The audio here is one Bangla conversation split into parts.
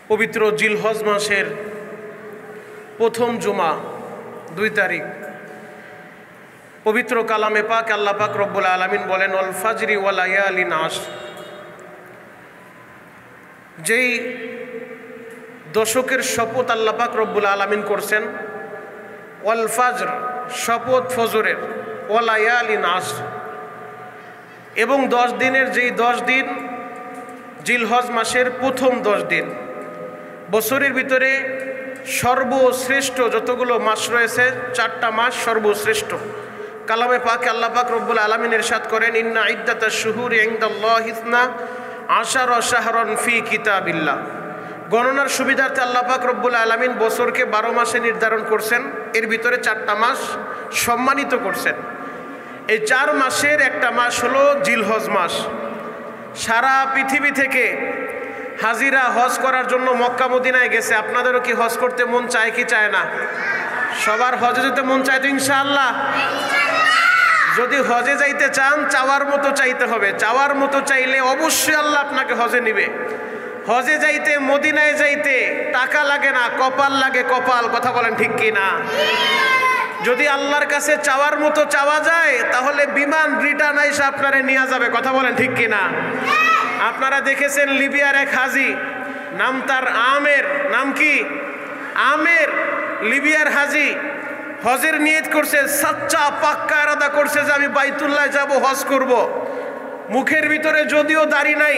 পবিত্র জিলহজ মাসের প্রথম জুমা 2 তারিখ পবিত্র কালামে পাক আল্লাহ পাক রব্বুল আলামিন বলেন ওয়াল ফাজরি ওয়া লায়ালিন আশর। যেই দশকের শপথ আল্লাহ পাক রব্বুল আলামিন করছেন, ওয়াল ফাজর শপথ ফজরের, ওয়া লায়ালিন আশর এবং 10 দিনের, যেই 10 দিন জিলহজ মাসের প্রথম 10 দিন। বছরের ভিতরে সর্বশ্রেষ্ঠ যতগুলো মাস রয়েছে 4টা মাস সর্বশ্রেষ্ঠ। কালামে পাকে আল্লাহ পাক রব্বুল আলামিন ইরশাদ করেন ইন্না ইদ্দাতাশ শুহুরি ইনদাল্লাহি 12 শাহরান ফি কিতাবিল্লাহ। গণনার সুবিধার্থে আল্লাহ পাক রব্বুল আলামিন বছরকে 12 মাসে নির্ধারণ করছেন, এর ভিতরে 4টা মাস সম্মানিত করছেন। এই 4 মাসের একটা মাস হলো জিলহজ মাস। সারা পৃথিবী থেকে হাজিরা হজ করার জন্য মক্কা মদিনায় গেছে। আপনাদেরও কি হজ করতে মন চায় কি চায় না? সবার হজে যেতে মন চায় তো ইনশাআল্লাহ? যদি হজে যাইতে চান চাওয়ার মতো চাইতে হবে। চাওয়ার মতো চাইলে অবশ্যই আল্লাহ আপনাকে হজে নিবে। হজে যাইতে, মদিনায় যাইতে টাকা লাগে না, কপাল লাগে। কপাল, কথা বলেন ঠিক কি না? যদি আল্লাহর কাছে চাওয়ার মতো চাওয়া যায় তাহলে বিমান রিটার্ন আইসা আপনারে নিয়ে যাবে। কথা বলেন ঠিক কি না? আপনারা দেখেছেন লিবিয়ার এক হাজি, নাম তার আমের। নাম কি? আমের। লিবিয়ার হাজি হজের নিয়ত করছে, সাচ্চা পাক্কা ইরাদা করছে যে আমি বাইতুল্লাহ যাব, হজ করব। মুখের ভিতরে যদিও দাড়ি নাই,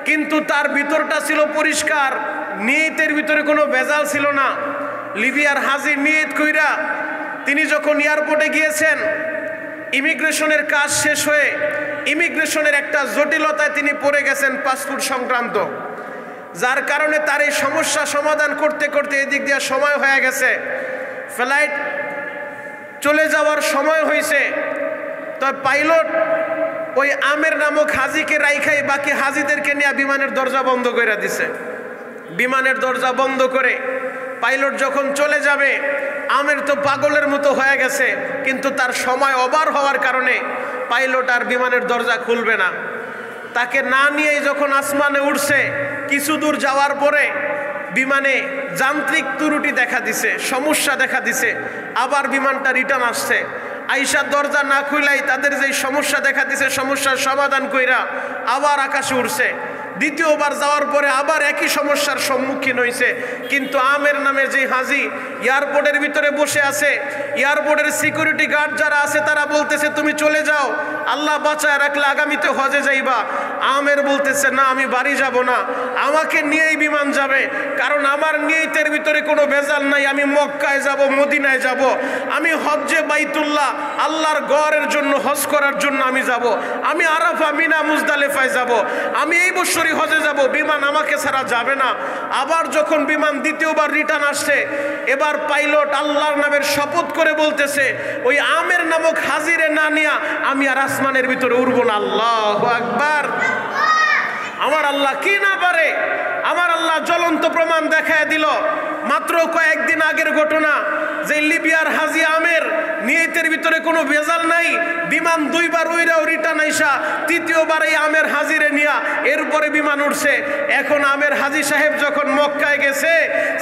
কিন্তু তার ভিতরটা ছিল পরিষ্কার, নিয়তের ভিতরে কোনো ভেজাল ছিল না। লিবিয়ার হাজি নিয়ত কইরা তিনি যখন এয়ারপোর্টে গিয়েছেন, ইমিগ্রেশনের কাজ শেষ হয়ে ইমিগ্রেশনের একটা জটিলতায় তিনি পড়ে গেছেন পাসপোর্ট সংক্রান্ত, যার কারণে তার এই সমস্যা সমাধান করতে করতে এদিক দিয়ে সময় হয়ে গেছে। ফ্লাইট চলে যাওয়ার সময় হয়েছে। তবে পাইলট ওই আমের নামক হাজিকে রাইখাই বাকি হাজিদেরকে নিয়ে বিমানের দরজা বন্ধ করে দিছে। বিমানের দরজা বন্ধ করে পাইলট যখন চলে যাবে, আমের তো পাগলের মতো হয়ে গেছে, কিন্তু তার সময় ওভার হওয়ার কারণে পাইলট আর বিমানের দরজা খুলবে না। তাকে না নিয়েই যখন আসমানে উঠছে, কিছু দূর যাওয়ার পরে বিমানে যান্ত্রিক ত্রুটি দেখা দিছে, সমস্যা দেখা দিছে। আবার বিমানটা রিটার্ন আসছে। আইসা দরজা না খুলাই তাদের যে সমস্যা দেখা দিছে, সমস্যার সমাধান কইরা আবার আকাশে উঠছে। দ্বিতীয়বার যাওয়ার পরে আবার একই সমস্যার সম্মুখীন হয়েছে। কিন্তু আমের নামে যে হাজি এয়ারপোর্টের ভিতরে বসে আছে, এয়ারপোর্টের সিকিউরিটি গার্ড যারা আছে তারা বলতেছে তুমি চলে যাও, আল্লাহ বাঁচায় রাখলে আগামীতে হজে যাইবা। আমের বলতেছে না, আমি বাড়ি যাব না, আমাকে নিয়েই বিমান যাবে, কারণ আমার নিয়তের ভিতরে কোনো ভেজাল নাই। আমি মক্কায় যাব, মদিনায় যাব, আমি হজ্জে বাইতুল্লাহ আল্লাহর গড়ের জন্য, হজ করার জন্য আমি যাব। আমি আরাফা, মিনা, মুজদালিফায় যাব, আমি এই বছরই হজে যাব, বিমান আমাকে ছাড়া যাবে না। আবার যখন বিমান দ্বিতীয়বার রিটার্ন আসছে, এবার পাইলট আল্লাহর নামের শপথ করে বলতেছে ওই আমের নামক হাজিরে না নিয়া আমি আর আসমানের ভিতরে উড়ব না। আল্লাহু আকবার। আমার আল্লাহ কি না পারে? আমার আল্লাহ জ্বলন্ত প্রমাণ দেখায় দিল। মাত্র কয়েকদিন আগের ঘটনা, যে লিবিয়ার হাজি আমের নিয়তের ভিতরে কোনো ভেজাল নাই, বিমান 2বার উইরাও রিটার্ন আইসা তৃতীয়বার এই আমের হাজিরে নিয়া এরপরে বিমান উঠছে। এখন আমের হাজি সাহেব যখন মক্কায় গেছে,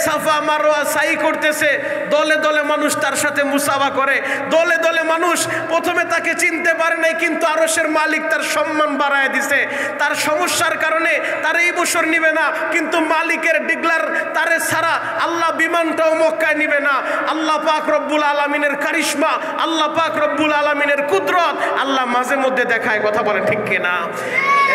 সাফা মারওয়া সাই করতেছে, দলে দলে মানুষ তার সাথে মুসাফা করে, দলে দলে মানুষ প্রথমে তাকে চিনতে পারে নাই, কিন্তু আরশের মালিক তার সম্মান বাড়ায় দিছে। তার সমস্যার কারণে তার এই বছর নিবে না, কিন্তু মালিকের ডিগলার তারে ছাড়া আল্লাহ বিমানটাও মক্কায় নিবে না। আল্লাহ পাক রব্বুল আলামিনের কারিশমা, আল্লাহ পাক রব্বুল আলামিনের কুদরত আল্লাহ মাঝে মধ্যে দেখায়। কথা বলে ঠিক কিনা?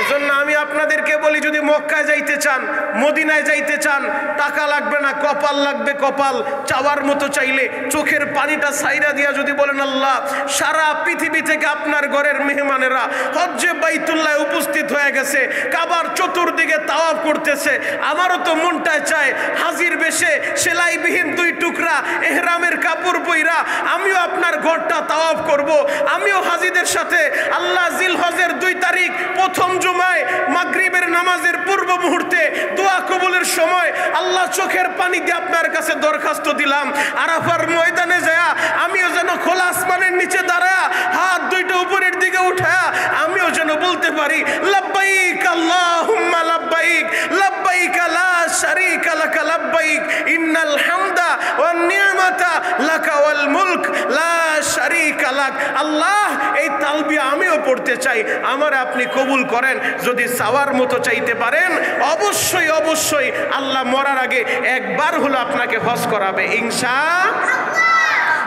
এজন্য আমি আপনাদেরকে বলি, যদি মক্কায় যাইতে চান, মদিনায় যাইতে চান, টাকা লাগবে না, কপাল লাগবে। কপাল চাওয়ার মতো চাইলে চোখের পানিটা সাইরা দিয়া যদি বলেন আল্লাহ, সারা পৃথিবী থেকে আপনার ঘরের মেহমানেরা হজ্জে বাইতুল্লাহ উপস্থিত হয়ে গেছে, কাবার চতুর্দিকে তাওয়াফ করতেছে, আমারও তো মনটায় চায় হাজির বেশে সেলাইবিহীন 2 টুকরা এহরামের কাপড় পইরা আমিও আপনার ঘরটা তাওয়াফ করব। আমিও হাজিদের সাথে আল্লাহ জিলহজের 2 তারিখ প্রথম জুমায় মাগরিবের নামাজের পূর্ব মুহূর্তে দোয়া কবুলের সময় আল্লাহ চোখের পানি দিয়ে আপনার কাছে দরখাস্ত দিলাম, আরাফার ময়দানে যায়া আমিও যেন খোলা আসমানের নিচে দাঁড়ায়া হাত 2টা উপরের দিকে উঠায়া আমিও যেন বলতে পারি লাব্বাইক আল্লাহুম্মা লাব্বাইক, লাব্বাইক লা শারীক লাব্বাইক ইন্নাল হামদা ওয়ান নি'মাতা লাকা ওয়াল মুলক লা শারীকা লাক। আল্লাহ, এই তালবিয়া আমিও পড়তে চাই, আমার আপনি কবুল করেন। যদি চাওয়ার মতো চাইতে পারেন, অবশ্যই অবশ্যই আল্লাহ মরার আগে একবার হলো আপনাকে হজ করাবে ইনশাআল্লাহ।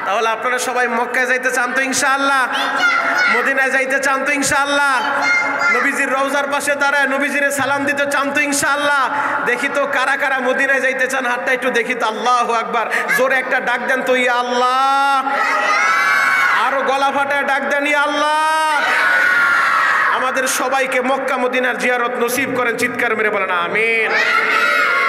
তাহলে আপনারা সবাই মক্কায় যাইতে চান তো ইনশাআল্লাহ? মদিনায় যাইতে চান তো ইনশাআল্লাহ? নবীজির রওজার পাশে দাঁড়ায় নবীজিরে সালাম দিতে চান তো ইনশাআল্লাহ? দেখি তো কারা কারা মদিনায় যাইতে চান, হাতটা একটু দেখি তো। আল্লাহু আকবার, জোরে একটা ডাক দেন তো, ইয়া আল্লাহ। আরো গলা ফাটায় ডাক দেন, ইয়া আল্লাহ। আমাদের সবাইকে মক্কা মদিনার জিয়ারত নসিব করেন, চিৎকার মেরে বলেন আমিন।